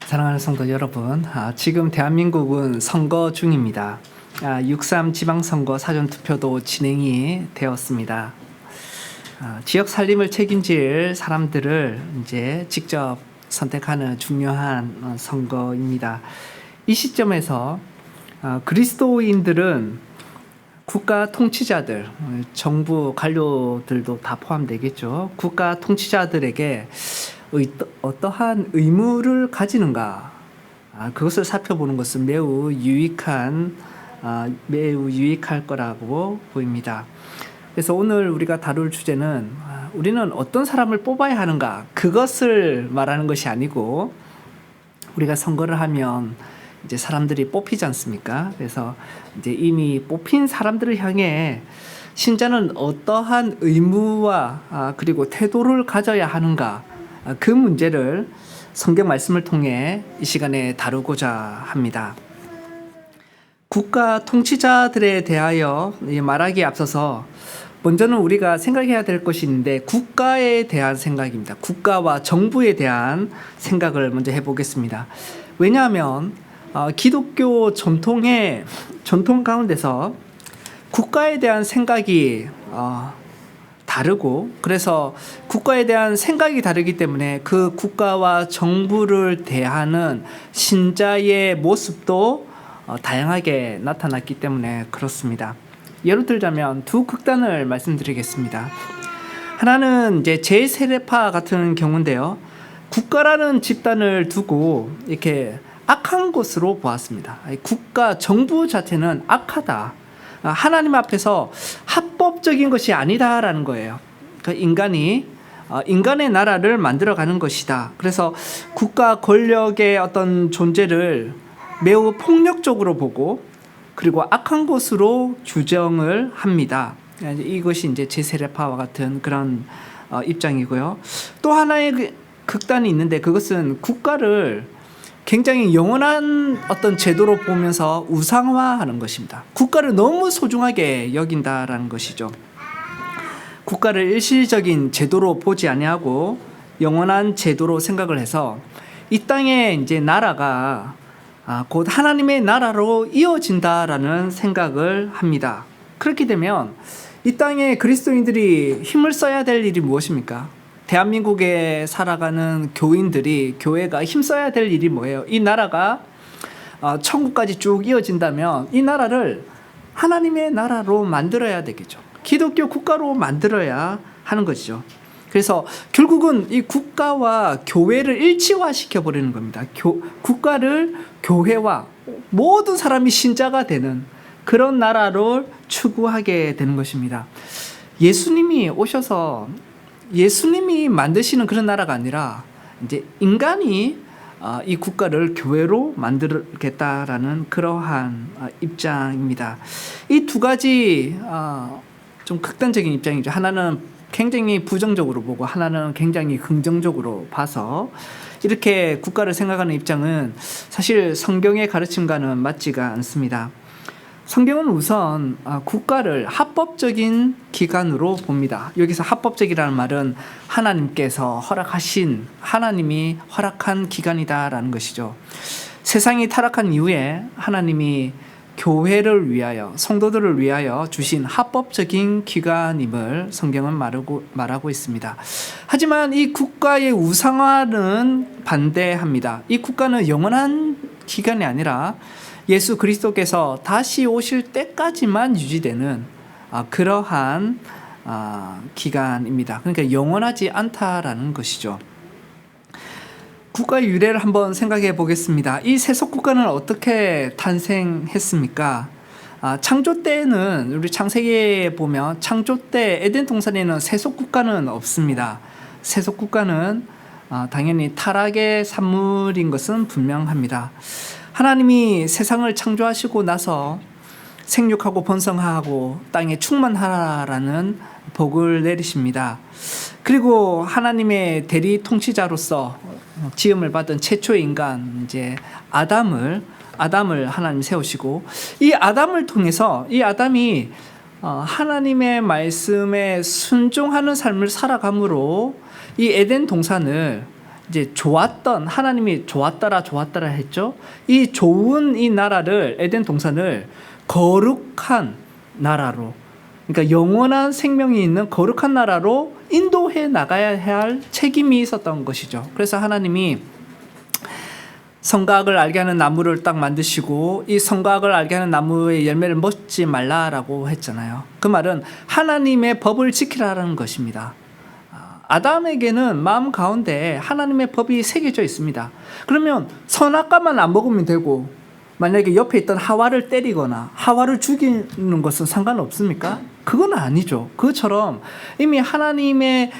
사랑하는 성도 여러분, 지금 대한민국은 선거 중입니다. 6.3 지방선거 사전투표도 진행이 되었습니다. 지역 살림을 책임질 사람들을 이제 직접 선택하는 중요한 선거입니다. 이 시점에서 그리스도인들은 국가 통치자들, 정부 관료들도 다 포함되겠죠. 국가 통치자들에게 어떠한 의무를 가지는가, 그것을 살펴보는 것은 매우 유익할 거라고 보입니다. 그래서 오늘 우리가 다룰 주제는 우리는 어떤 사람을 뽑아야 하는가, 그것을 말하는 것이 아니고, 우리가 선거를 하면 이제 사람들이 뽑히지 않습니까? 그래서 이제 이미 뽑힌 사람들을 향해 신자는 어떠한 의무와 그리고 태도를 가져야 하는가, 그 문제를 성경 말씀을 통해 이 시간에 다루고자 합니다. 국가 통치자들에 대하여 말하기에 앞서서 먼저는 우리가 생각해야 될 것이 있는데, 국가에 대한 생각입니다. 국가와 정부에 대한 생각을 먼저 해보겠습니다. 왜냐하면 기독교 전통 가운데서 국가에 대한 생각이 다르고, 그래서 국가에 대한 생각이 다르기 때문에 그 국가와 정부를 대하는 신자의 모습도 다양하게 나타났기 때문에 그렇습니다. 예를 들자면 두 극단을 말씀드리겠습니다. 하나는 이제 제세례파 같은 경우인데요. 국가라는 집단을 두고 이렇게 악한 것으로 보았습니다. 국가, 정부 자체는 악하다, 하나님 앞에서 합법적인 것이 아니다라는 거예요. 인간의 나라를 만들어가는 것이다. 그래서 국가 권력의 어떤 존재를 매우 폭력적으로 보고, 그리고 악한 것으로 규정을 합니다. 이것이 이제 제세례파와 같은 그런 입장이고요. 또 하나의 극단이 있는데, 그것은 국가를 굉장히 영원한 어떤 제도로 보면서 우상화하는 것입니다. 국가를 너무 소중하게 여긴다라는 것이죠. 국가를 일시적인 제도로 보지 아니하고 영원한 제도로 생각을 해서 이 땅에 이제 나라가 곧 하나님의 나라로 이어진다라는 생각을 합니다. 그렇게 되면 이 땅에 그리스도인들이 힘을 써야 될 일이 무엇입니까? 대한민국에 살아가는 교회가 힘써야 될 일이 뭐예요? 이 나라가 천국까지 쭉 이어진다면 이 나라를 하나님의 나라로 만들어야 되겠죠. 기독교 국가로 만들어야 하는 것이죠. 그래서 결국은 이 국가와 교회를 일치화시켜 버리는 겁니다. 국가를 교회와 모든 사람이 신자가 되는 그런 나라를 추구하게 되는 것입니다. 예수님이 오셔서 예수님이 만드시는 그런 나라가 아니라 이제 인간이 이 국가를 교회로 만들겠다라는 그러한 입장입니다. 이 두 가지 좀 극단적인 입장이죠. 하나는 굉장히 부정적으로 보고, 하나는 굉장히 긍정적으로 봐서 이렇게 국가를 생각하는 입장은 사실 성경의 가르침과는 맞지가 않습니다. 성경은 우선 국가를 합법적인 기관으로 봅니다. 여기서 합법적이라는 말은 하나님께서 하나님이 허락한 기관이다라는 것이죠. 세상이 타락한 이후에 하나님이 교회를 위하여, 성도들을 위하여 주신 합법적인 기관임을 성경은 말하고 있습니다. 하지만 이 국가의 우상화는 반대합니다. 이 국가는 영원한 기관이 아니라 예수 그리스도께서 다시 오실 때까지만 유지되는 그러한 기간입니다. 그러니까 영원하지 않다라는 것이죠. 국가의 유래를 한번 생각해 보겠습니다. 이 세속국가는 어떻게 탄생했습니까? 창조 때는, 우리 창세기에 보면 창조 때 에덴 동산에는 세속국가는 없습니다. 세속국가는 당연히 타락의 산물인 것은 분명합니다. 하나님이 세상을 창조하시고 나서 생육하고 번성하고 땅에 충만하라는 복을 내리십니다. 그리고 하나님의 대리 통치자로서 지음을 받은 최초의 인간 이제 아담을 하나님 세우시고, 이 아담을 통해서 이 아담이 하나님의 말씀에 순종하는 삶을 살아감으로 이 에덴 동산을 이제 좋았던, 하나님이 좋았더라 했죠. 이 좋은 이 나라를, 에덴 동산을 거룩한 나라로, 그러니까 영원한 생명이 있는 거룩한 나라로 인도해 나가야 할 책임이 있었던 것이죠. 그래서 하나님이 선악을 알게 하는 나무를 딱 만드시고 이 선악을 알게 하는 나무의 열매를 먹지 말라라고 했잖아요. 그 말은 하나님의 법을 지키라는 것입니다. 아담에게는 마음 가운데 하나님의 법이 새겨져 있습니다. 그러면 선악과만 안 먹으면 되고 만약에 옆에 있던 하와를 때리거나 하와를 죽이는 것은 상관없습니까? 그건 아니죠. 그것처럼 이미 하나님의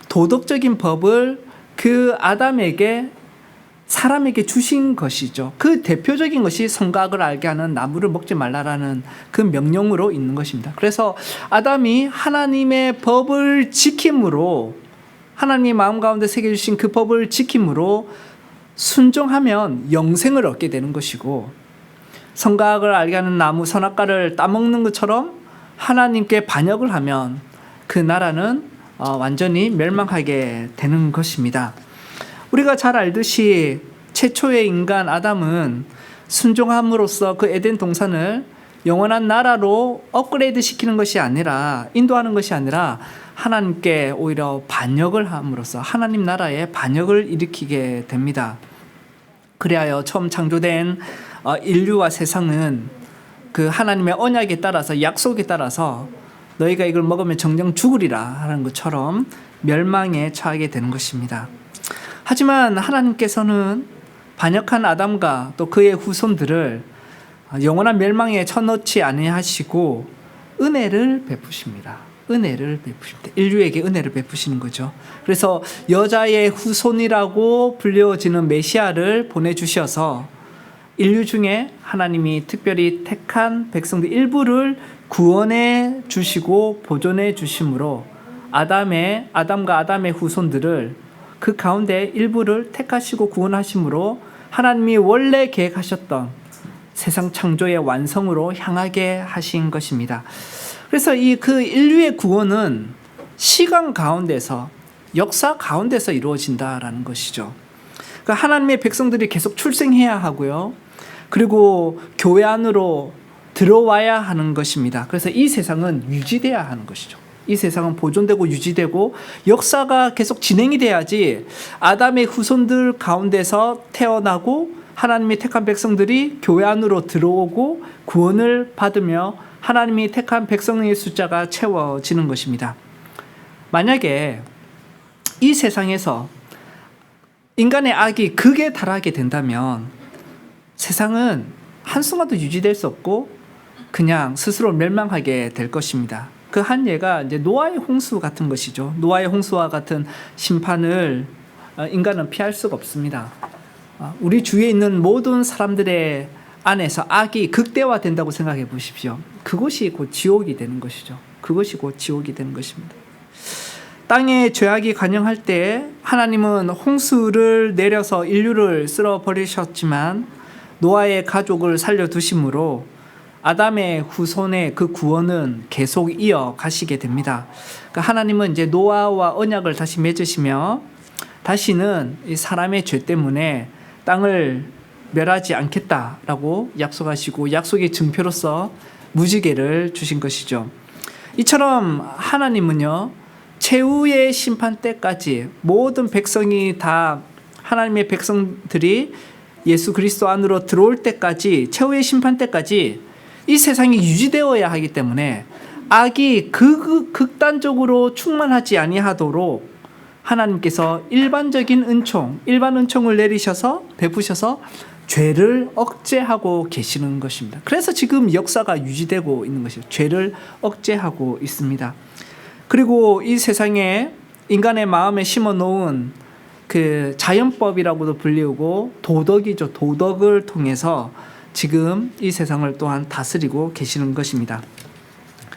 도덕적인 법을 그 아담에게, 사람에게 주신 것이죠. 그 대표적인 것이 선악을 알게 하는 나무를 먹지 말라라는 그 명령으로 있는 것입니다. 그래서 아담이 하나님의 법을 지킴으로, 하나님의 마음 가운데 새겨주신 그 법을 지킴으로 순종하면 영생을 얻게 되는 것이고, 선악을 알게 하는 나무, 선악과를 따먹는 것처럼 하나님께 반역을 하면 그 나라는 완전히 멸망하게 되는 것입니다. 우리가 잘 알듯이 최초의 인간 아담은 순종함으로써 그 에덴 동산을 영원한 나라로 업그레이드 시키는 것이 아니라, 인도하는 것이 아니라 하나님께 오히려 반역을 함으로써 하나님 나라에 반역을 일으키게 됩니다. 그리하여 처음 창조된 인류와 세상은 그 하나님의 언약에 따라서, 약속에 따라서 너희가 이걸 먹으면 정녕 죽으리라 하는 것처럼 멸망에 처하게 되는 것입니다. 하지만 하나님께서는 반역한 아담과 또 그의 후손들을 영원한 멸망에 쳐넣지 아니하시고 은혜를 베푸십니다. 은혜를 베푸십니다. 인류에게 은혜를 베푸시는 거죠. 그래서 여자의 후손이라고 불려지는 메시아를 보내주셔서 인류 중에 하나님이 특별히 택한 백성들 일부를 구원해 주시고 보존해 주심으로 아담과 아담의 후손들을 그 가운데 일부를 택하시고 구원하심으로 하나님이 원래 계획하셨던 세상 창조의 완성으로 향하게 하신 것입니다. 그래서 그 인류의 구원은 시간 가운데서, 역사 가운데서 이루어진다라는 것이죠. 그러니까 하나님의 백성들이 계속 출생해야 하고요. 그리고 교회 안으로 들어와야 하는 것입니다. 그래서 이 세상은 유지돼야 하는 것이죠. 이 세상은 보존되고 유지되고 역사가 계속 진행이 돼야지 아담의 후손들 가운데서 태어나고 하나님이 택한 백성들이 교회 안으로 들어오고 구원을 받으며 하나님이 택한 백성의 숫자가 채워지는 것입니다. 만약에 이 세상에서 인간의 악이 극에 달하게 된다면 세상은 한순간도 유지될 수 없고 그냥 스스로 멸망하게 될 것입니다. 그 한 예가 이제 노아의 홍수 같은 것이죠. 노아의 홍수와 같은 심판을 인간은 피할 수가 없습니다. 우리 주위에 있는 모든 사람들의 안에서 악이 극대화된다고 생각해 보십시오. 그것이 곧 지옥이 되는 것이죠. 그것이 곧 지옥이 되는 것입니다. 땅에 죄악이 관영할 때 하나님은 홍수를 내려서 인류를 쓸어버리셨지만 노아의 가족을 살려두심으로 아담의 후손의 그 구원은 계속 이어가시게 됩니다. 그러니까 하나님은 이제 노아와 언약을 다시 맺으시며 다시는 이 사람의 죄 때문에 땅을 멸하지 않겠다라고 약속하시고 약속의 증표로서 무지개를 주신 것이죠. 이처럼 하나님은요, 최후의 심판 때까지 모든 백성이 다, 하나님의 백성들이 예수 그리스도 안으로 들어올 때까지, 최후의 심판 때까지 이 세상이 유지되어야 하기 때문에 악이 극단적으로 충만하지 아니하도록 하나님께서 일반적인 은총, 일반 은총을 내리셔서 베푸셔서 죄를 억제하고 계시는 것입니다. 그래서 지금 역사가 유지되고 있는 것이죠. 죄를 억제하고 있습니다. 그리고 이 세상에 인간의 마음에 심어 놓은 그 자연법이라고도 불리우고 도덕이죠. 도덕을 통해서 지금 이 세상을 또한 다스리고 계시는 것입니다.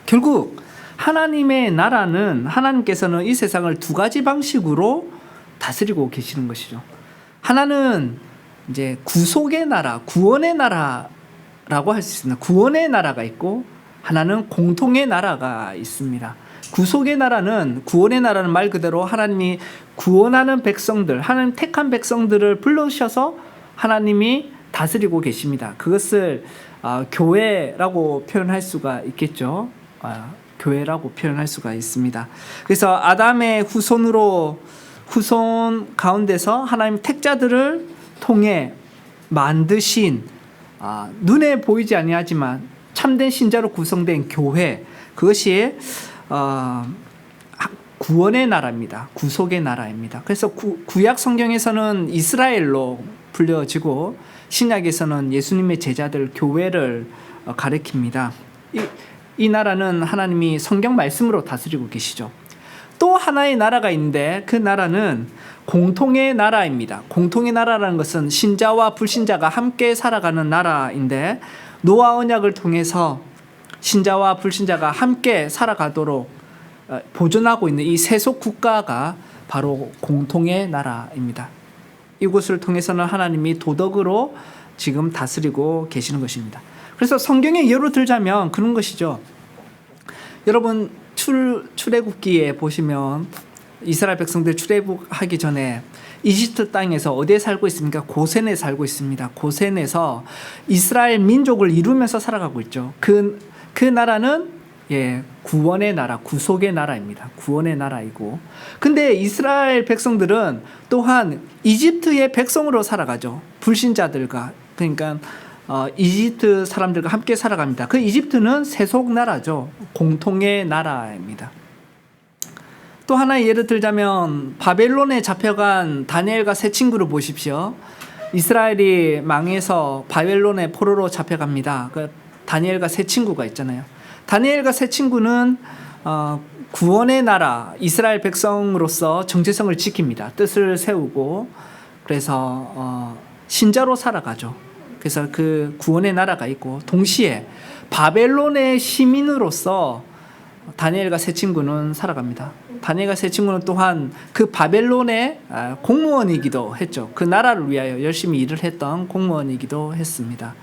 결국 하나님의 나라는, 하나님께서는 이 세상을 두 가지 방식으로 다스리고 계시는 것이죠. 하나는 이제 구속의 나라, 구원의 나라라고 할 수 있습니다. 구원의 나라가 있고 하나는 공통의 나라가 있습니다. 구속의 나라는, 구원의 나라는 말 그대로 하나님이 구원하는 백성들, 하나님 택한 백성들을 불러오셔서 하나님이 다스리고 계십니다. 그것을 교회라고 표현할 수가 있겠죠. 교회라고 표현할 수가 있습니다. 그래서 아담의 후손 가운데서 하나님 택자들을 통해 만드신 눈에 보이지 아니하지만 참된 신자로 구성된 교회, 그것이 구원의 나라입니다. 구속의 나라입니다. 그래서 구약 성경에서는 이스라엘로 불려지고 신약에서는 예수님의 제자들 교회를 가리킵니다. 이 나라는 하나님이 성경 말씀으로 다스리고 계시죠. 또 하나의 나라가 있는데 그 나라는 공통의 나라입니다. 공통의 나라라는 것은 신자와 불신자가 함께 살아가는 나라인데, 노아 언약을 통해서 신자와 불신자가 함께 살아가도록 보존하고 있는 이 세속 국가가 바로 공통의 나라입니다. 이곳을 통해서는 하나님이 도덕으로 지금 다스리고 계시는 것입니다. 그래서 성경에 예로 들자면 그런 것이죠. 여러분 출애굽기에 보시면 이스라엘 백성들 출애굽하기 전에 이집트 땅에서 어디에 살고 있습니까? 고센에 살고 있습니다. 고센에서 이스라엘 민족을 이루면서 살아가고 있죠. 그 나라는 구원의 나라, 구속의 나라입니다. 구원의 나라이고, 근데 이스라엘 백성들은 또한 이집트의 백성으로 살아가죠. 불신자들과, 그러니까 이집트 사람들과 함께 살아갑니다. 그 이집트는 세속 나라죠. 공통의 나라입니다. 또 하나의 예를 들자면 바벨론에 잡혀간 다니엘과 세 친구를 보십시오. 이스라엘이 망해서 바벨론의 포로로 잡혀갑니다. 그 다니엘과 세 친구가 있잖아요. 다니엘과 세 친구는 구원의 나라 이스라엘 백성으로서 정체성을 지킵니다. 뜻을 세우고, 그래서 신자로 살아가죠. 그래서 그 구원의 나라가 있고, 동시에 바벨론의 시민으로서 다니엘과 세 친구는 살아갑니다. 다니엘과 세 친구는 또한 그 바벨론의 공무원이기도 했죠. 그 나라를 위하여 열심히 일을 했던 공무원이기도 했습니다.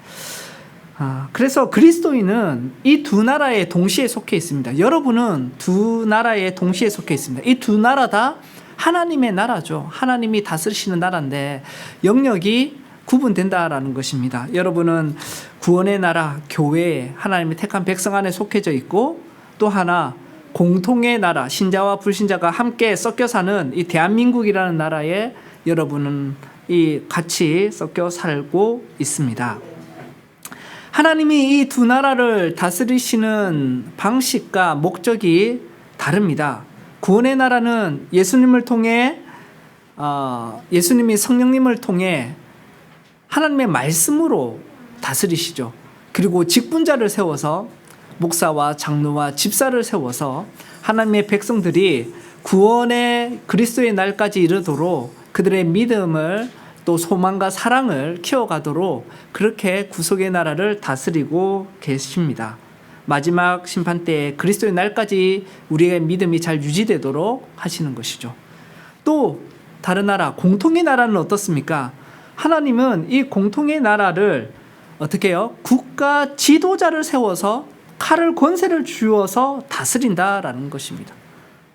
그래서 그리스도인은 이 두 나라에 동시에 속해 있습니다. 여러분은 두 나라에 동시에 속해 있습니다. 이 두 나라 다 하나님의 나라죠. 하나님이 다스리시는 나라인데 영역이 구분된다라는 것입니다. 여러분은 구원의 나라, 교회에 하나님이 택한 백성 안에 속해져 있고, 또 하나 공통의 나라, 신자와 불신자가 함께 섞여 사는 이 대한민국이라는 나라에 여러분은 같이 섞여 살고 있습니다. 하나님이 이 두 나라를 다스리시는 방식과 목적이 다릅니다. 구원의 나라는 예수님을 통해 예수님이 성령님을 통해 하나님의 말씀으로 다스리시죠. 그리고 직분자를 세워서 목사와 장로와 집사를 세워서 하나님의 백성들이 구원의 그리스도의 날까지 이르도록 그들의 믿음을 또 소망과 사랑을 키워가도록 그렇게 구속의 나라를 다스리고 계십니다. 마지막 심판 때에 그리스도의 날까지 우리의 믿음이 잘 유지되도록 하시는 것이죠. 또 다른 나라, 공통의 나라는 어떻습니까? 하나님은 이 공통의 나라를 어떻게 해요? 국가 지도자를 세워서 칼을 권세를 주어서 다스린다라는 것입니다.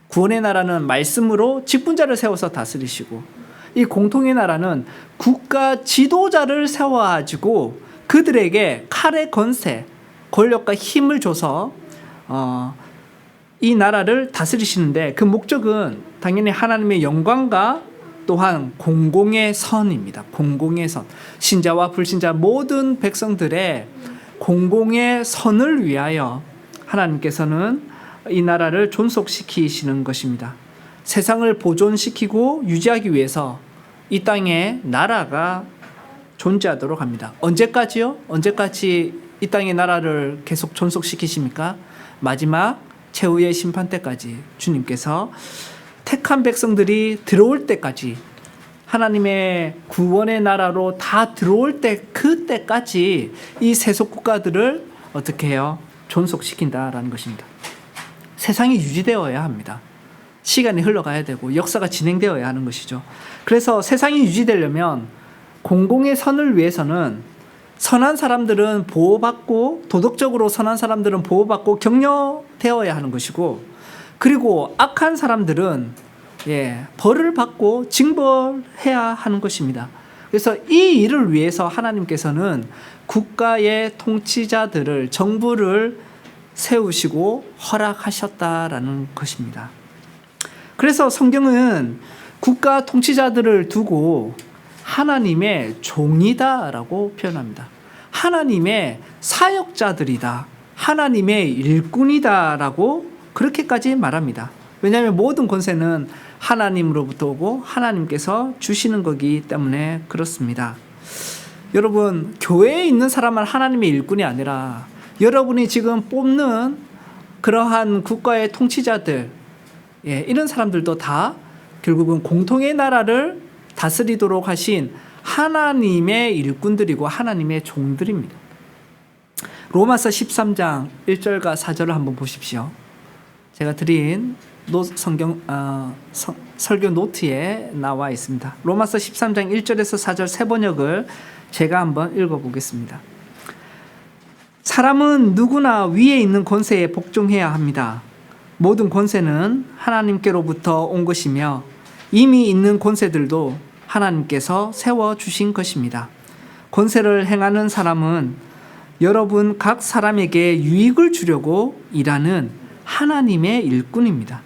구원의 나라는 말씀으로 직분자를 세워서 다스리시고, 이 공통의 나라는 국가 지도자를 세워가지고 그들에게 칼의 권세, 권력과 힘을 줘서 이 나라를 다스리시는데, 그 목적은 당연히 하나님의 영광과 또한 공공의 선입니다. 공공의 선. 신자와 불신자 모든 백성들의 공공의 선을 위하여 하나님께서는 이 나라를 존속시키시는 것입니다. 세상을 보존시키고 유지하기 위해서 이 땅에 나라가 존재하도록 합니다. 언제까지요? 언제까지 이 땅의 나라를 계속 존속시키십니까? 마지막 최후의 심판 때까지 주님께서 택한 백성들이 들어올 때까지, 하나님의 구원의 나라로 다 들어올 때, 그때까지 이 세속 국가들을 어떻게 해요? 존속시킨다라는 것입니다. 세상이 유지되어야 합니다. 시간이 흘러가야 되고 역사가 진행되어야 하는 것이죠. 그래서 세상이 유지되려면 공공의 선을 위해서는 선한 사람들은 보호받고, 도덕적으로 선한 사람들은 보호받고 격려되어야 하는 것이고, 그리고 악한 사람들은 벌을 받고 징벌해야 하는 것입니다. 그래서 이 일을 위해서 하나님께서는 국가의 통치자들을, 정부를 세우시고 허락하셨다라는 것입니다. 그래서 성경은 국가 통치자들을 두고 하나님의 종이다라고 표현합니다. 하나님의 사역자들이다, 하나님의 일꾼이다라고 그렇게까지 말합니다. 왜냐하면 모든 권세는 하나님으로부터 오고 하나님께서 주시는 거기 때문에 그렇습니다. 여러분, 교회에 있는 사람은 하나님의 일꾼이 아니라 여러분이 지금 뽑는 그러한 국가의 통치자들, 이런 사람들도 다 결국은 공통의 나라를 다스리도록 하신 하나님의 일꾼들이고 하나님의 종들입니다. 로마서 13장 1절과 4절을 한번 보십시오. 제가 드린 설교 노트에 나와 있습니다. 로마서 13장 1절에서 4절 세 번역을 제가 한번 읽어보겠습니다. 사람은 누구나 위에 있는 권세에 복종해야 합니다. 모든 권세는 하나님께로부터 온 것이며 이미 있는 권세들도 하나님께서 세워주신 것입니다. 권세를 행하는 사람은 여러분 각 사람에게 유익을 주려고 일하는 하나님의 일꾼입니다.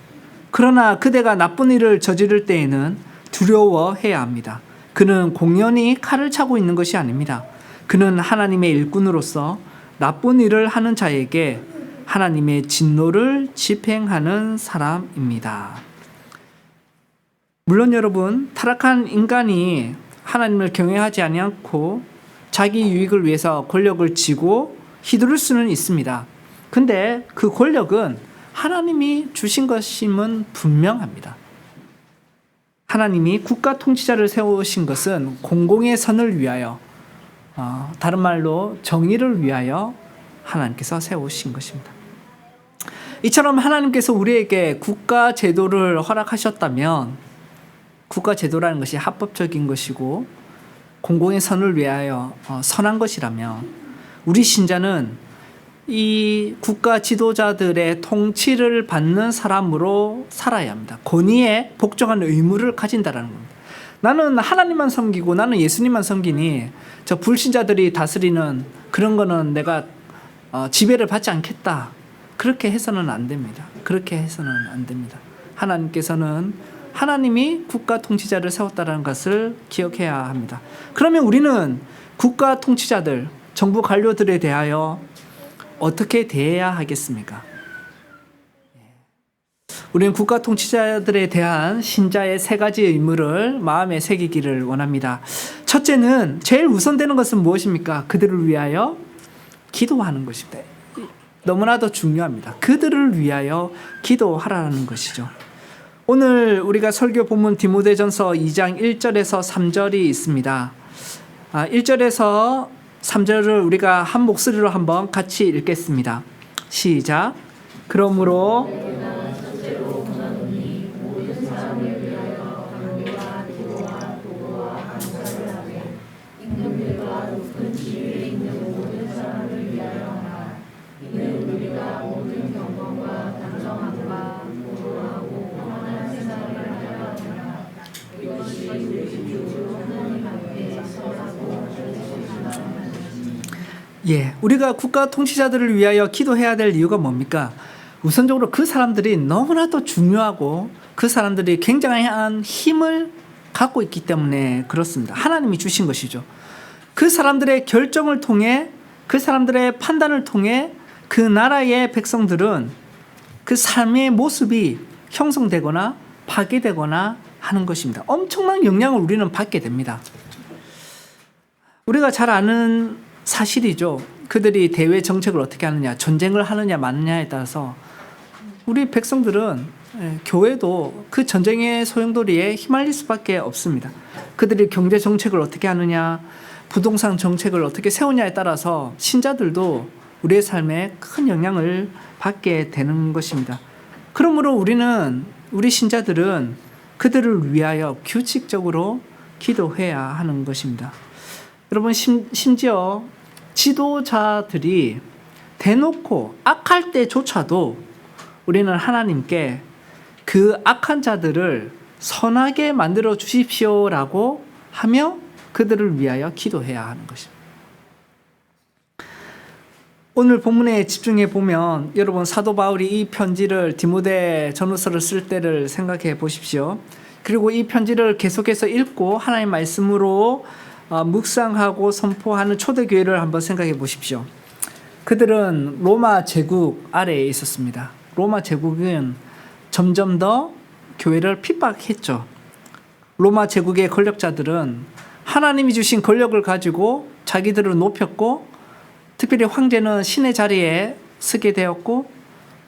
그러나 그대가 나쁜 일을 저지를 때에는 두려워해야 합니다. 그는 공연히 칼을 차고 있는 것이 아닙니다. 그는 하나님의 일꾼으로서 나쁜 일을 하는 자에게 하나님의 진노를 집행하는 사람입니다. 물론 여러분, 타락한 인간이 하나님을 경외하지 않고 자기 유익을 위해서 권력을 쥐고 휘두를 수는 있습니다. 근데 그 권력은 하나님이 주신 것임은 분명합니다. 하나님이 국가 통치자를 세우신 것은 공공의 선을 위하여, 다른 말로 정의를 위하여 하나님께서 세우신 것입니다. 이처럼 하나님께서 우리에게 국가 제도를 허락하셨다면, 국가 제도라는 것이 합법적인 것이고 공공의 선을 위하여 선한 것이라면 우리 신자는 이 국가 지도자들의 통치를 받는 사람으로 살아야 합니다. 권위에 복종하는 의무를 가진다는 겁니다. 나는 하나님만 섬기고 나는 예수님만 섬기니 저 불신자들이 다스리는 그런 거는 내가 지배를 받지 않겠다. 그렇게 해서는 안 됩니다. 그렇게 해서는 안 됩니다. 하나님께서는 하나님이 국가 통치자를 세웠다는 것을 기억해야 합니다. 그러면 우리는 국가 통치자들, 정부 관료들에 대하여 어떻게 대해야 하겠습니까? 우리는 국가 통치자들에 대한 신자의 세 가지 의무를 마음에 새기기를 원합니다. 첫째는 제일 우선되는 것은 무엇입니까? 그들을 위하여 기도하는 것입니다. 너무나도 중요합니다. 그들을 위하여 기도하라는 것이죠. 오늘 우리가 설교 본문 디모데전서 2장 1절에서 3절이 있습니다. 1절에서 3절을 우리가 한 목소리로 한번 같이 읽겠습니다. 시작. 그러므로 우리가 국가 통치자들을 위하여 기도해야 될 이유가 뭡니까? 우선적으로 그 사람들이 너무나도 중요하고 그 사람들이 굉장한 힘을 갖고 있기 때문에 그렇습니다. 하나님이 주신 것이죠. 그 사람들의 결정을 통해, 그 사람들의 판단을 통해 그 나라의 백성들은 그 삶의 모습이 형성되거나 파괴되거나 하는 것입니다. 엄청난 영향을 우리는 받게 됩니다. 우리가 잘 아는 사실이죠. 그들이 대외 정책을 어떻게 하느냐, 전쟁을 하느냐 마느냐에 따라서 우리 백성들은, 교회도 그 전쟁의 소용돌이에 휘말릴 수밖에 없습니다. 그들이 경제 정책을 어떻게 하느냐, 부동산 정책을 어떻게 세우냐에 따라서 신자들도 우리의 삶에 큰 영향을 받게 되는 것입니다. 그러므로 우리 신자들은 그들을 위하여 규칙적으로 기도해야 하는 것입니다. 여러분, 심지어 지도자들이 대놓고 악할 때조차도 우리는 하나님께 그 악한 자들을 선하게 만들어 주십시오라고 하며 그들을 위하여 기도해야 하는 것입니다. 오늘 본문에 집중해 보면 여러분 사도 바울이 이 편지를 디모데 전후서를 쓸 때를 생각해 보십시오. 그리고 이 편지를 계속해서 읽고 하나님의 말씀으로 묵상하고 선포하는 초대교회를 한번 생각해 보십시오. 그들은 로마 제국 아래에 있었습니다. 로마 제국은 점점 더 교회를 핍박했죠. 로마 제국의 권력자들은 하나님이 주신 권력을 가지고 자기들을 높였고, 특별히 황제는 신의 자리에 서게 되었고,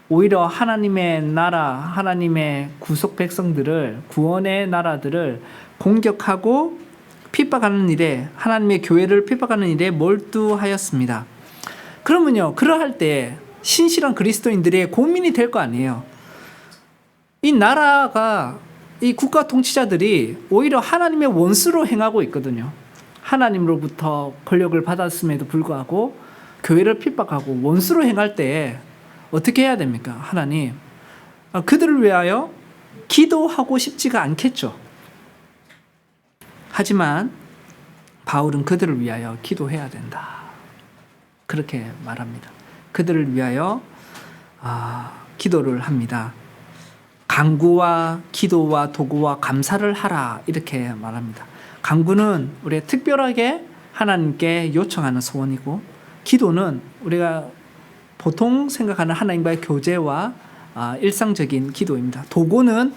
오히려 하나님의 나라, 하나님의 구속 백성들을, 구원의 나라들을 공격하고 핍박하는 일에, 하나님의 교회를 핍박하는 일에 몰두하였습니다. 그러면요, 그러할 때 신실한 그리스도인들의 고민이 될 거 아니에요. 이 나라가, 이 국가 통치자들이 오히려 하나님의 원수로 행하고 있거든요. 하나님으로부터 권력을 받았음에도 불구하고 교회를 핍박하고 원수로 행할 때 어떻게 해야 됩니까? 하나님, 그들을 위하여 기도하고 싶지가 않겠죠. 하지만 바울은 그들을 위하여 기도해야 된다, 그렇게 말합니다. 그들을 위하여 기도를 합니다. 간구와 기도와 도구와 감사를 하라, 이렇게 말합니다. 간구는 우리가 특별하게 하나님께 요청하는 소원이고, 기도는 우리가 보통 생각하는 하나님과의 교제와 일상적인 기도입니다. 도구는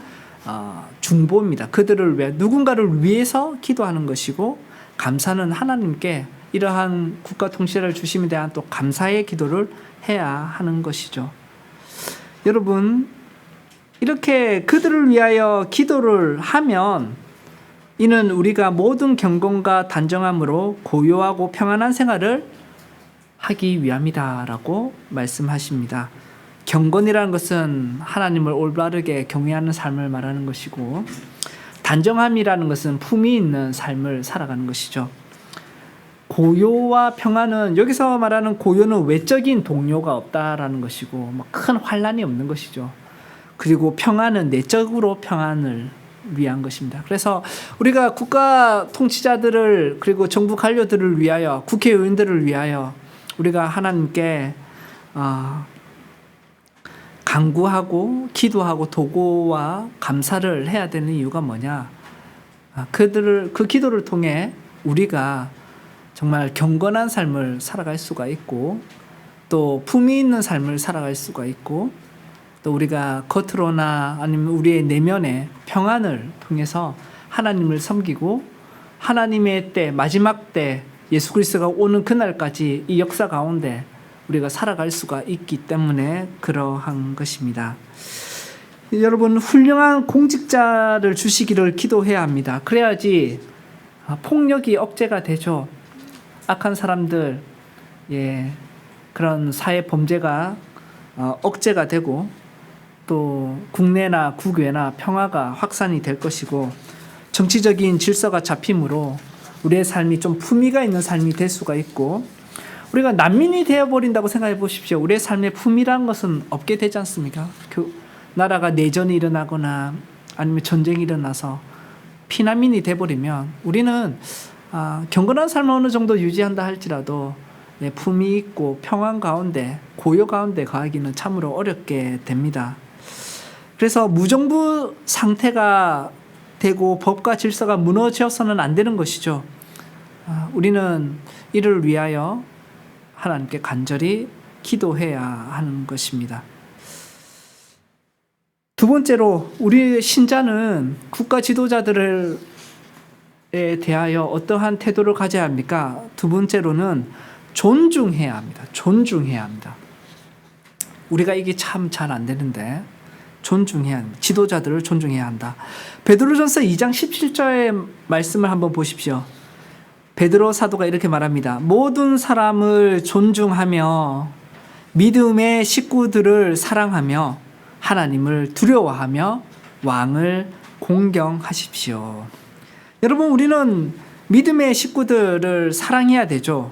중보입니다. 그들을 위해, 누군가를 위해서 기도하는 것이고, 감사는 하나님께 이러한 국가 통치를 주심에 대한 또 감사의 기도를 해야 하는 것이죠. 여러분, 이렇게 그들을 위하여 기도를 하면 이는 우리가 모든 경건과 단정함으로 고요하고 평안한 생활을 하기 위함이다라고 말씀하십니다. 경건이라는 것은 하나님을 올바르게 경외하는 삶을 말하는 것이고, 단정함이라는 것은 품위 있는 삶을 살아가는 것이죠. 고요와 평안은, 여기서 말하는 고요는 외적인 동요가 없다라는 것이고, 큰 환란이 없는 것이죠. 그리고 평안은 내적으로 평안을 위한 것입니다. 그래서 우리가 국가 통치자들을, 그리고 정부 관료들을 위하여, 국회의원들을 위하여 우리가 하나님께 간구하고 기도하고 도구와 감사를 해야 되는 이유가 뭐냐? 그 기도를 통해 우리가 정말 경건한 삶을 살아갈 수가 있고, 또 품위 있는 삶을 살아갈 수가 있고, 또 우리가 겉으로나 아니면 우리의 내면의 평안을 통해서 하나님을 섬기고, 하나님의 때, 마지막 때 예수 그리스도가 오는 그날까지 이 역사 가운데 우리가 살아갈 수가 있기 때문에 그러한 것입니다. 여러분, 훌륭한 공직자를 주시기를 기도해야 합니다. 그래야지 폭력이 억제가 되죠. 악한 사람들, 그런 사회 범죄가 억제가 되고, 또 국내나 국외나 평화가 확산이 될 것이고, 정치적인 질서가 잡힘으로 우리의 삶이 좀 품위가 있는 삶이 될 수가 있고, 우리가 난민이 되어버린다고 생각해 보십시오. 우리의 삶에 품위란 것은 없게 되지 않습니까? 그 나라가 내전이 일어나거나 아니면 전쟁이 일어나서 피난민이 돼버리면 우리는 경건한 삶을 어느 정도 유지한다 할지라도 품위 있고 평안 가운데, 고요 가운데 가기는 참으로 어렵게 됩니다. 그래서 무정부 상태가 되고 법과 질서가 무너져서는 안 되는 것이죠. 우리는 이를 위하여 하나님께 간절히 기도해야 하는 것입니다. 두 번째로, 우리 신자는 국가 지도자들에 대하여 어떠한 태도를 가져야 합니까? 두 번째로는 존중해야 합니다. 존중해야 합니다. 우리가 이게 참 잘 안 되는데, 존중해야 합니다. 지도자들을 존중해야 한다. 베드로전서 2장 17절의 말씀을 한번 보십시오. 베드로 사도가 이렇게 말합니다. 모든 사람을 존중하며 믿음의 식구들을 사랑하며 하나님을 두려워하며 왕을 공경하십시오. 여러분, 우리는 믿음의 식구들을 사랑해야 되죠.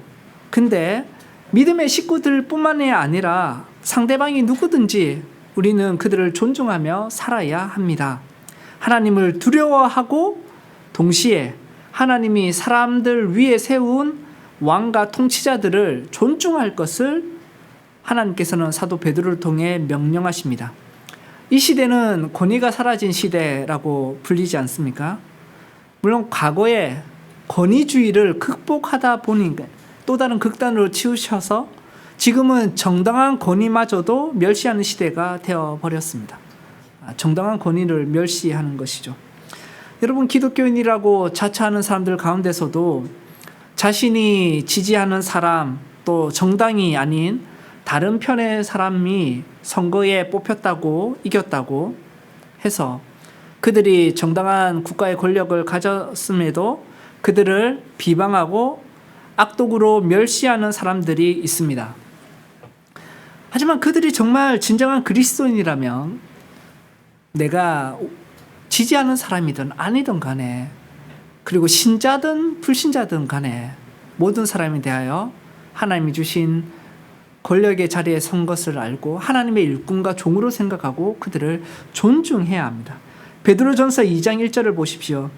근데 믿음의 식구들뿐만이 아니라 상대방이 누구든지 우리는 그들을 존중하며 살아야 합니다. 하나님을 두려워하고 동시에 하나님이 사람들 위에 세운 왕과 통치자들을 존중할 것을 하나님께서는 사도 베드로를 통해 명령하십니다. 이 시대는 권위가 사라진 시대라고 불리지 않습니까? 물론 과거에 권위주의를 극복하다 보니 또 다른 극단으로 치우셔서 지금은 정당한 권위마저도 멸시하는 시대가 되어버렸습니다. 정당한 권위를 멸시하는 것이죠. 여러분, 기독교인이라고 자처하는 사람들 가운데서도 자신이 지지하는 사람, 또 정당이 아닌 다른 편의 사람이 선거에 뽑혔다고 이겼다고 해서 그들이 정당한 국가의 권력을 가졌음에도 그들을 비방하고 악독으로 멸시하는 사람들이 있습니다. 하지만 그들이 정말 진정한 그리스도인이라면 내가 지지하는 사람이든 아니든 간에, 그리고 신자든 불신자든 간에 모든 사람에 대하여 하나님이 주신 권력의 자리에 선 것을 알고 하나님의 일꾼과 종으로 생각하고 그들을 존중해야 합니다. 베드로전서 2장 1절을 보십시오.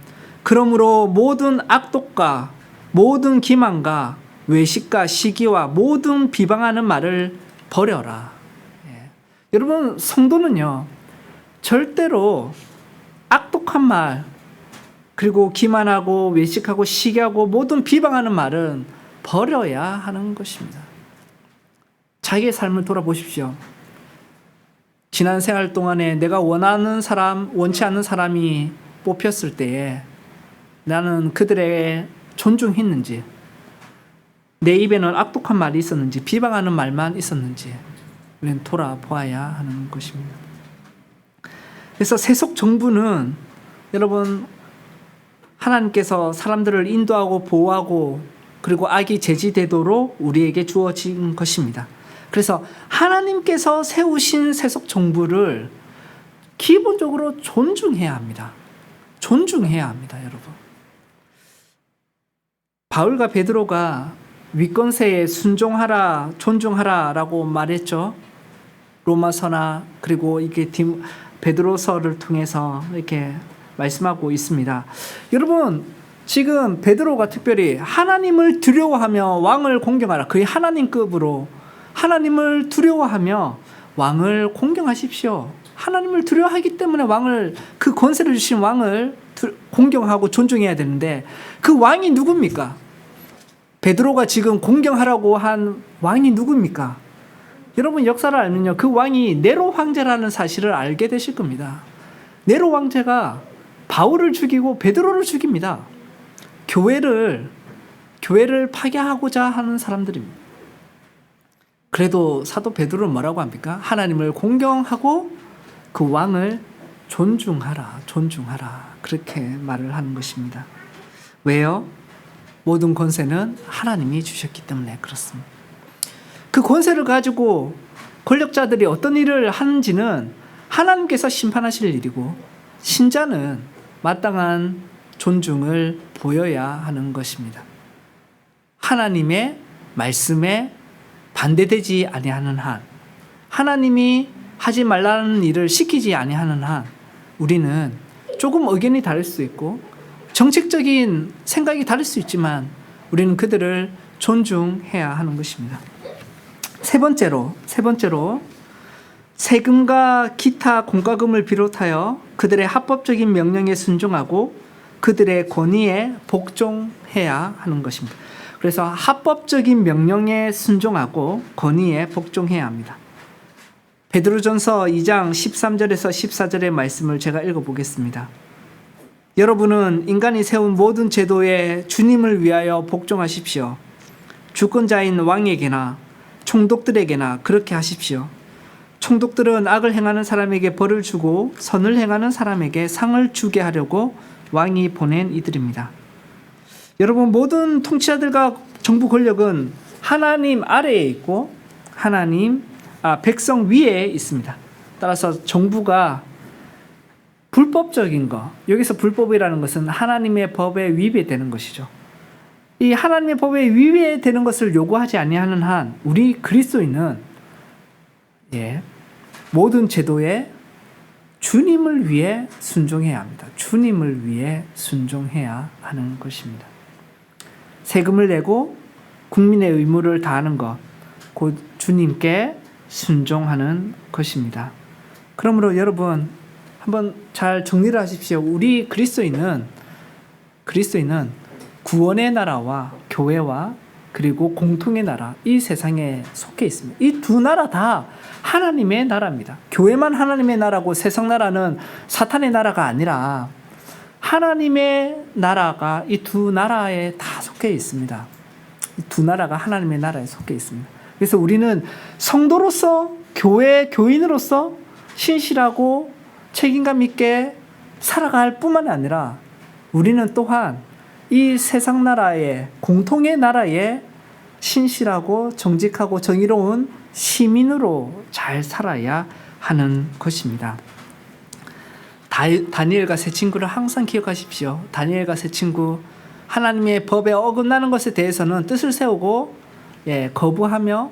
그러므로 모든 악독과 모든 기만과 외식과 시기와 모든 비방하는 말을 버려라. 여러분, 성도는요, 절대로 악독한 말, 그리고 기만하고 외식하고 시기하고 모든 비방하는 말은 버려야 하는 것입니다. 자기의 삶을 돌아보십시오. 지난 생활 동안에 내가 원하는 사람, 원치 않는 사람이 뽑혔을 때에 나는 그들에게 존중했는지, 내 입에는 악독한 말이 있었는지, 비방하는 말만 있었는지 우리는 돌아보아야 하는 것입니다. 그래서 세속 정부는 여러분, 하나님께서 사람들을 인도하고 보호하고 그리고 악이 제지되도록 우리에게 주어진 것입니다. 그래서 하나님께서 세우신 세속 정부를 기본적으로 존중해야 합니다. 존중해야 합니다, 여러분. 바울과 베드로가 위권세에 순종하라, 존중하라라고 말했죠. 로마서나 그리고 이게 베드로서를 통해서 이렇게 말씀하고 있습니다. 여러분, 지금 베드로가 특별히 하나님을 두려워하며 왕을 공경하라. 거의 하나님급으로 하나님을 두려워하며 왕을 공경하십시오. 하나님을 두려워하기 때문에 왕을, 그 권세를 주신 왕을 공경하고 존중해야 되는데 그 왕이 누굽니까? 베드로가 지금 공경하라고 한 왕이 누굽니까? 여러분, 역사를 알면요, 그 왕이 네로 황제라는 사실을 알게 되실 겁니다. 네로 황제가 바울을 죽이고 베드로를 죽입니다. 교회를 파괴하고자 하는 사람들입니다. 그래도 사도 베드로는 뭐라고 합니까? 하나님을 공경하고 그 왕을 존중하라. 그렇게 말을 하는 것입니다. 왜요? 모든 권세는 하나님이 주셨기 때문에 그렇습니다. 그 권세를 가지고 권력자들이 어떤 일을 하는지는 하나님께서 심판하실 일이고, 신자는 마땅한 존중을 보여야 하는 것입니다. 하나님의 말씀에 반대되지 아니하는 한, 하나님이 하지 말라는 일을 시키지 아니하는 한, 우리는 조금 의견이 다를 수 있고 정책적인 생각이 다를 수 있지만 우리는 그들을 존중해야 하는 것입니다. 세 번째로 세금과 기타 공과금을 비롯하여 그들의 합법적인 명령에 순종하고 그들의 권위에 복종해야 하는 것입니다. 그래서 합법적인 명령에 순종하고 권위에 복종해야 합니다. 베드로전서 2장 13절에서 14절의 말씀을 제가 읽어보겠습니다. 여러분은 인간이 세운 모든 제도에 주님을 위하여 복종하십시오. 주권자인 왕에게나 총독들에게나 그렇게 하십시오. 총독들은 악을 행하는 사람에게 벌을 주고 선을 행하는 사람에게 상을 주게 하려고 왕이 보낸 이들입니다. 여러분, 모든 통치자들과 정부 권력은 하나님 아래에 있고 백성 위에 있습니다. 따라서 정부가 불법적인 것, 여기서 불법이라는 것은 하나님의 법에 위배되는 것이죠. 이 하나님의 법에 위배되는 것을 요구하지 아니하는 한 우리 그리스도인은 모든 제도에 주님을 위해 순종해야 합니다. 주님을 위해 순종해야 하는 것입니다. 세금을 내고 국민의 의무를 다하는 것, 곧 주님께 순종하는 것입니다. 그러므로 여러분 한번 잘 정리를 하십시오. 우리 그리스도인은 구원의 나라와 교회와 그리고 공통의 나라, 이 세상에 속해 있습니다. 이 두 나라 다 하나님의 나라입니다. 교회만 하나님의 나라고 세상 나라는 사탄의 나라가 아니라 하나님의 나라가 이 두 나라에 다 속해 있습니다. 이 두 나라가 하나님의 나라에 속해 있습니다. 그래서 우리는 성도로서, 교인으로서 신실하고 책임감 있게 살아갈 뿐만 아니라 우리는 또한 이 세상 나라의 공통의 나라에 신실하고 정직하고 정의로운 시민으로 잘 살아야 하는 것입니다. 다니엘과 세 친구를 항상 기억하십시오. 다니엘과 세 친구, 하나님의 법에 어긋나는 것에 대해서는 뜻을 세우고 거부하며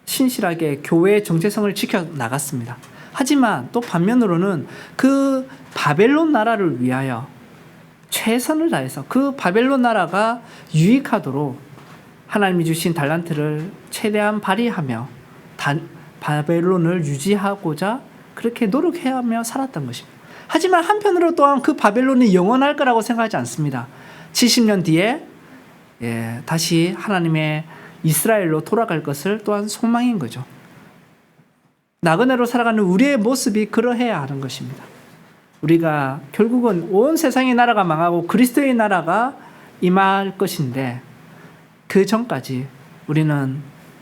신실하게 교회의 정체성을 지켜나갔습니다. 하지만 또 반면으로는 그 바벨론 나라를 위하여 최선을 다해서 그 바벨론 나라가 유익하도록 하나님이 주신 달란트를 최대한 발휘하며 바벨론을 유지하고자 그렇게 노력해하며 살았던 것입니다. 하지만 한편으로 또한 그 바벨론이 영원할 거라고 생각하지 않습니다. 70년 뒤에 다시 하나님의 이스라엘로 돌아갈 것을 또한 소망인 거죠. 나그네로 살아가는 우리의 모습이 그러해야 하는 것입니다. 우리가 결국은 온 세상의 나라가 망하고 그리스도의 나라가 임할 것인데 그 전까지 우리는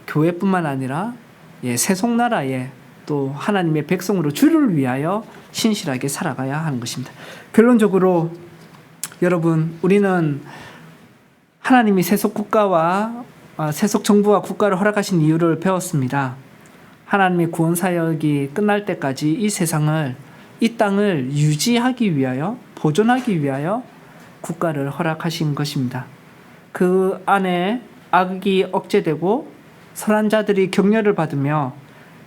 교회뿐만 아니라 세속나라에 또 하나님의 백성으로 주를 위하여 신실하게 살아가야 하는 것입니다. 결론적으로 여러분, 우리는 하나님이 세속 국가와 세속 정부와 국가를 허락하신 이유를 배웠습니다. 하나님의 구원 사역이 끝날 때까지 이 세상을, 이 땅을 유지하기 위하여, 보존하기 위하여 국가를 허락하신 것입니다. 그 안에 악이 억제되고 선한 자들이 격려를 받으며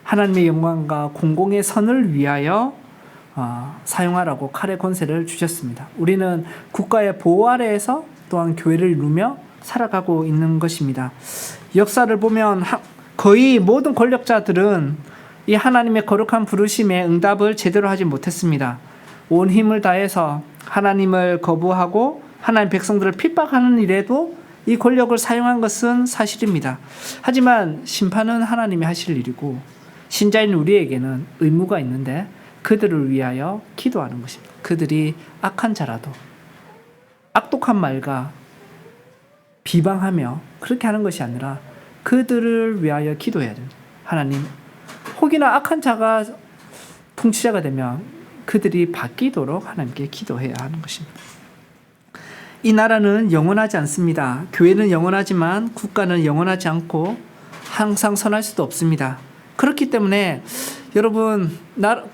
하나님의 영광과 공공의 선을 위하여 사용하라고 칼의 권세를 주셨습니다. 우리는 국가의 보호 아래에서 또한 교회를 이루며 살아가고 있는 것입니다. 역사를 보면 거의 모든 권력자들은 이 하나님의 거룩한 부르심에 응답을 제대로 하지 못했습니다. 온 힘을 다해서 하나님을 거부하고 하나님 백성들을 핍박하는 일에도 이 권력을 사용한 것은 사실입니다. 하지만 심판은 하나님이 하실 일이고 신자인 우리에게는 의무가 있는데 그들을 위하여 기도하는 것입니다. 그들이 악한 자라도 악독한 말과 비방하며 그렇게 하는 것이 아니라 그들을 위하여 기도해야 됩니다. 하나님, 혹이나 악한 자가 통치자가 되면 그들이 바뀌도록 하나님께 기도해야 하는 것입니다. 이 나라는 영원하지 않습니다. 교회는 영원하지만 국가는 영원하지 않고 항상 선할 수도 없습니다. 그렇기 때문에 여러분,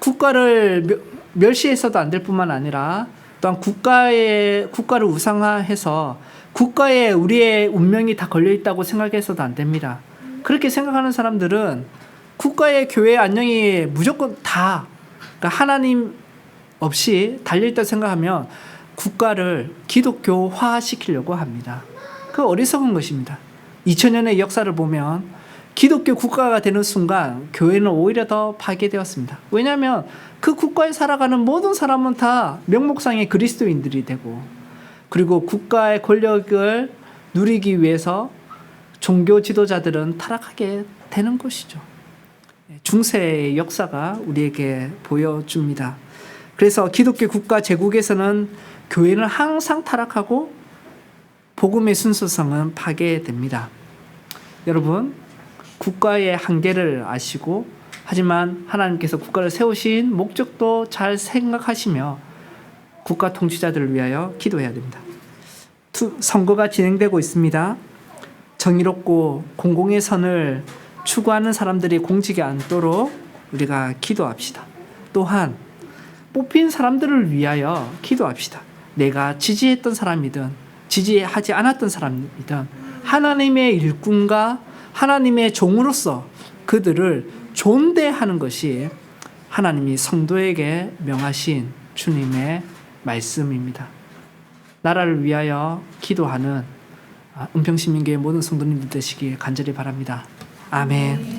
국가를 멸시해서도 안 될 뿐만 아니라 또한 국가를 우상화해서 국가에 우리의 운명이 다 걸려있다고 생각해서도 안 됩니다. 그렇게 생각하는 사람들은 국가의 교회의 안녕이 무조건 다, 그러니까 하나님 없이 달려있다고 생각하면 국가를 기독교화시키려고 합니다. 그 어리석은 것입니다. 2000년의 역사를 보면 기독교 국가가 되는 순간 교회는 오히려 더 파괴되었습니다. 왜냐하면 그 국가에 살아가는 모든 사람은 다 명목상의 그리스도인들이 되고, 그리고 국가의 권력을 누리기 위해서 종교 지도자들은 타락하게 되는 것이죠. 중세의 역사가 우리에게 보여줍니다. 그래서 기독교 국가 제국에서는 교회는 항상 타락하고 복음의 순수성은 파괴됩니다. 여러분, 국가의 한계를 아시고, 하지만 하나님께서 국가를 세우신 목적도 잘 생각하시며 국가 통치자들을 위하여 기도해야 됩니다. 선거가 진행되고 있습니다. 정의롭고 공공의 선을 추구하는 사람들이 공직에 앉도록 우리가 기도합시다. 또한 뽑힌 사람들을 위하여 기도합시다. 내가 지지했던 사람이든 지지하지 않았던 사람이든 하나님의 일꾼과 하나님의 종으로서 그들을 존대하는 것이 하나님이 성도에게 명하신 주님의 말씀입니다. 나라를 위하여 기도하는 은평시민교회 모든 성도님들 되시길 간절히 바랍니다. 아멘.